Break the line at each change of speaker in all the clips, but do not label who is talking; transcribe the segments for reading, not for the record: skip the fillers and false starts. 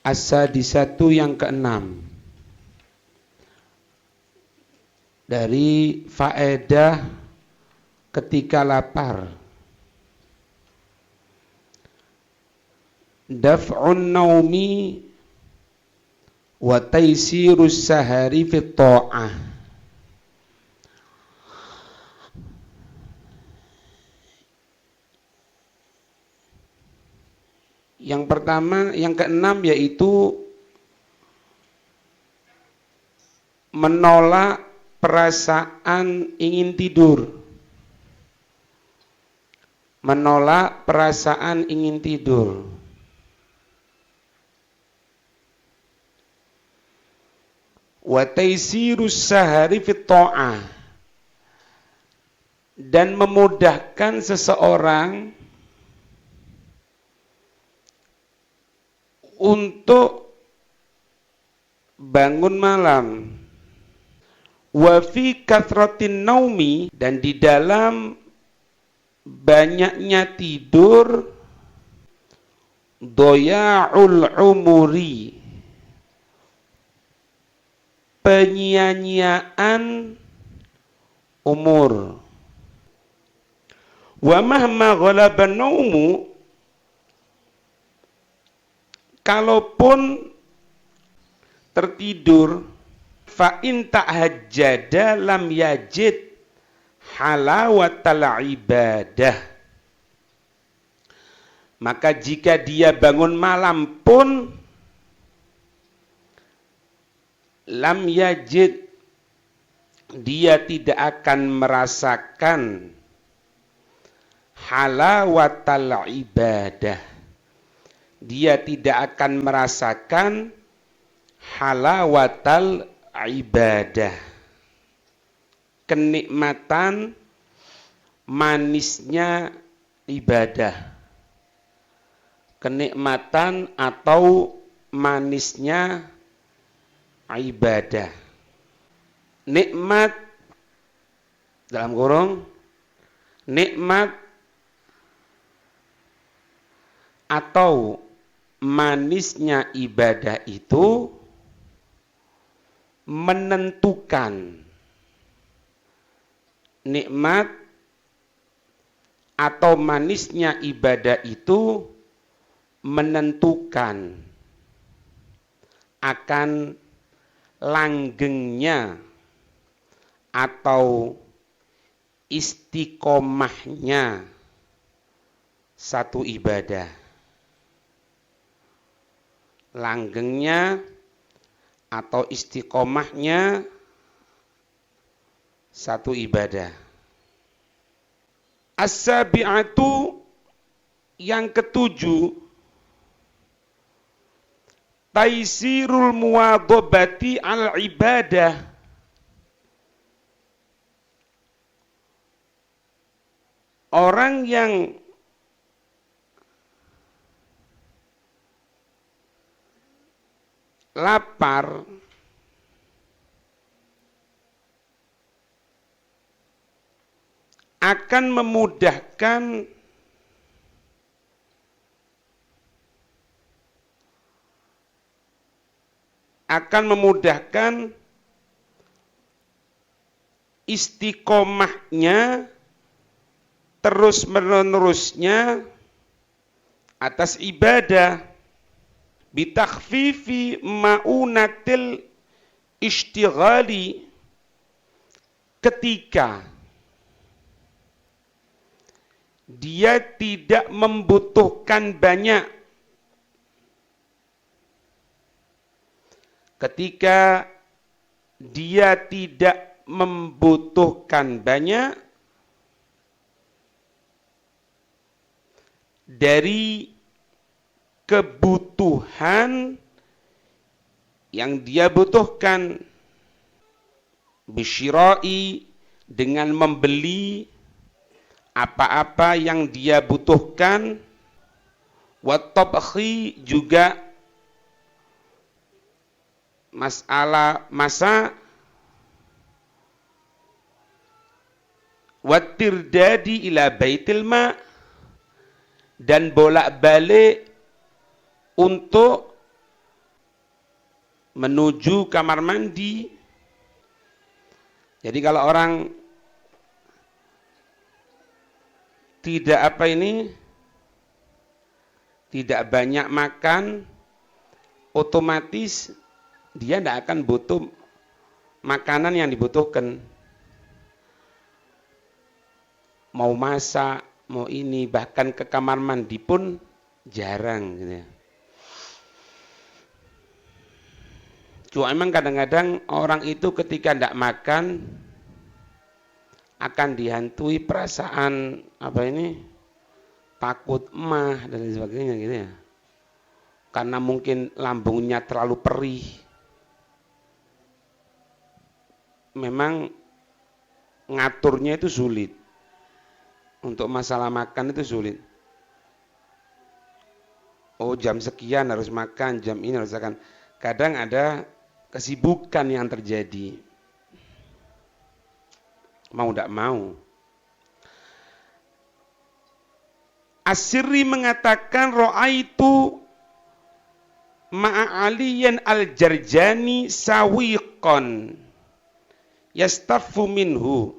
As-sadisatu yang keenam, dari faedah ketika lapar. Daf'un naumi wa taysirus sahari fit ta'ah. Yang pertama, yang keenam, yaitu menolak perasaan ingin tidur. Menolak perasaan ingin tidur. Wa taysirus sahari fit ta'ah, dan memudahkan seseorang untuk bangun malam. Wa fi kathratin naumi, dan di dalam banyaknya tidur, doya'ul umuri, penyia-nyiaan umur. Wa mahma ghalaban naumu, kalaupun tertidur, fa in ta'hajjada lam yajid halawatal ibadah, maka jika dia bangun malam pun lam yajid, dia tidak akan merasakan halawatal ibadah, dia tidak akan merasakan halawatal ibadah, kenikmatan manisnya ibadah, kenikmatan atau manisnya ibadah. Nikmat dalam kurung, nikmat atau manisnya ibadah itu menentukan. Nikmat atau manisnya ibadah itu menentukan akan langgengnya atau istiqomahnya satu ibadah. Langgengnya atau istiqomahnya satu ibadah. As-sabi'atu yang ketujuh, taisirul muwadhabati al ibadah, orang yang lapar akan memudahkan istiqomahnya, terus menerusnya atas ibadah, bitakhfifi ma'unatil ishtighali, ketika dia tidak membutuhkan banyak, ketika dia tidak membutuhkan banyak dari kebutuhan yang dia butuhkan, bisyira'i, dengan membeli apa-apa yang dia butuhkan, watabkhi, juga masalah masa, watirdadi ila baitil ma, dan bolak-balik untuk menuju kamar mandi. Jadi kalau orang tidak tidak banyak makan, otomatis dia tidak akan butuh makanan yang dibutuhkan. Mau masak, mau ini, bahkan ke kamar mandi pun jarang gitu ya. Cuma emang kadang-kadang orang itu ketika tidak makan akan dihantui perasaan takut emah dan sebagainya gitu ya. Karena mungkin lambungnya terlalu perih. Memang ngaturnya itu sulit. Untuk masalah makan itu sulit. Oh, jam sekian harus makan, jam ini harus makan. Kadang ada kesibukan yang terjadi. Mau tidak mau. As-Sirri mengatakan ra'aitu ma'a Aliyan al-Jarjani sawiqan yastaffu minhu.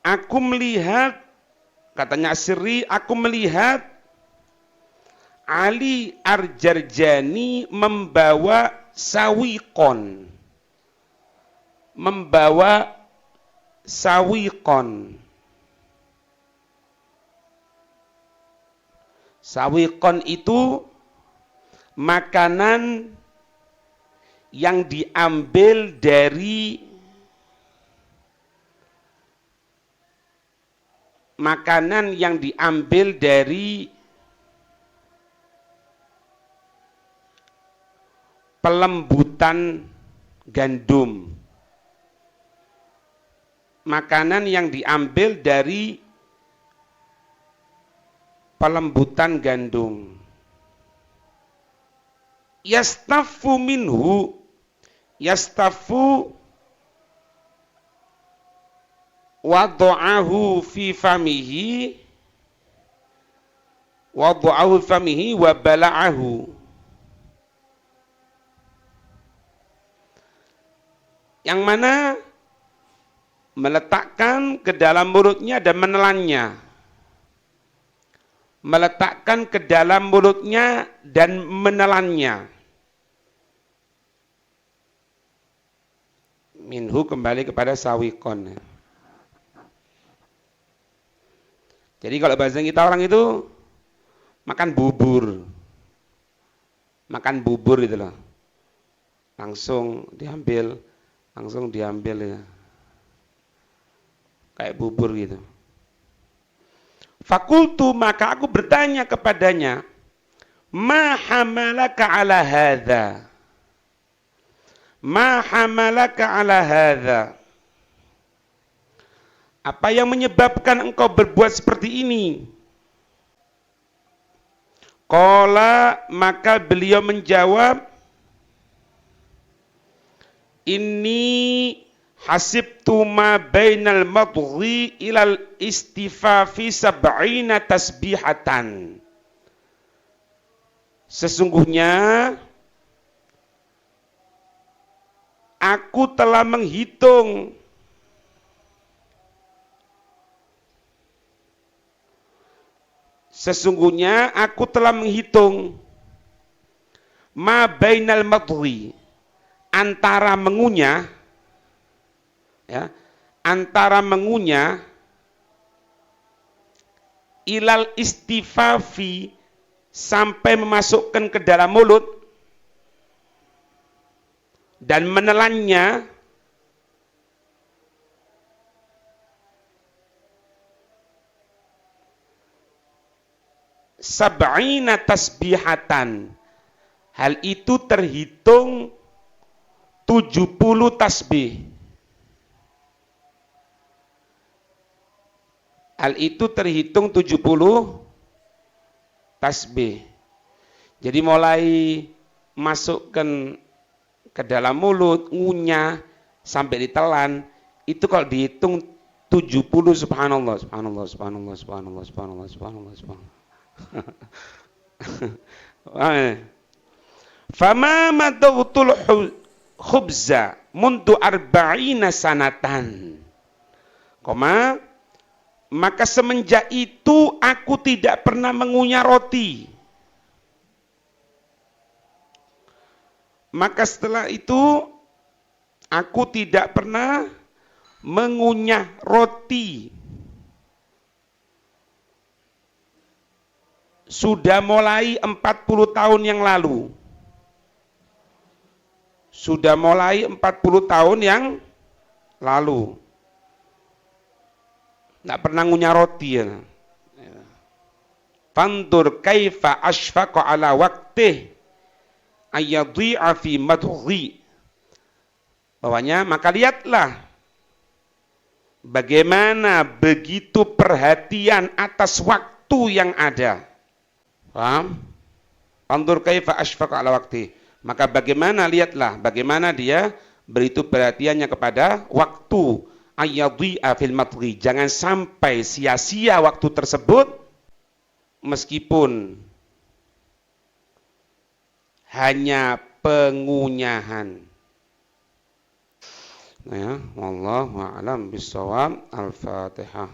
Aku melihat, katanya As-Sirri, aku melihat Ali Ar-Jarjani membawa sawiqon. Membawa sawiqon. Sawiqon itu makanan yang diambil dari pelembutan gandum. Makanan yang diambil dari pelembutan gandum. Yastaffu minhu, yastaffu wada'ahu fi famihi wa bala'ahu. Yang mana meletakkan ke dalam mulutnya dan menelannya. Meletakkan ke dalam mulutnya dan menelannya. Minhu kembali kepada sawiqon. Jadi kalau bahasa kita orang itu makan bubur. Makan bubur itu loh. Langsung diambil ya. Kayak bubur gitu. Fakultu, maka aku bertanya kepadanya, ma hamalaka ala hadha? Ma hamalaka ala hadha? Apa yang menyebabkan engkau berbuat seperti ini? Qala, maka beliau menjawab, inni hasibtu ma bainal madghi ilal istifafi sab'ina tasbihatan. Sesungguhnya aku telah menghitung ma bainal madghi, antara mengunyah ya, antara mengunyah ilal istifafi, sampai memasukkan ke dalam mulut dan menelannya, sab'ina tasbihatan, hal itu terhitung 70 tasbih. Hal itu terhitung 70 tasbih. Jadi mulai masukkan ke dalam mulut, ngunyah sampai ditelan, itu kalau dihitung 70 subhanallah, subhanallah, subhanallah, subhanallah, subhanallah, subhanallah, subhanallah. Fama madawtul khubza mundu arba'ina sanatan. Maka semenjak itu aku tidak pernah mengunyah roti. Maka setelah itu aku tidak pernah mengunyah roti. Sudah mulai 40 tahun yang lalu. Sudah mulai 40 tahun yang lalu. Tidak pernah ngunyah roti ya. Fandur kaifa ashfaqa ala waqtih ayyadhi'a fi madhi. Bawahnya, maka lihatlah bagaimana begitu perhatian atas waktu yang ada. Paham? Fandur kaifa ashfaqa ala waqtih. Maka lihatlah bagaimana dia beritu perhatiannya kepada waktu. Ayyadhi'a fil madhi. Jangan sampai sia-sia waktu tersebut meskipun hanya pengunyahan. Nah ya, wallahu a'lam bishawab. Al-Fatihah.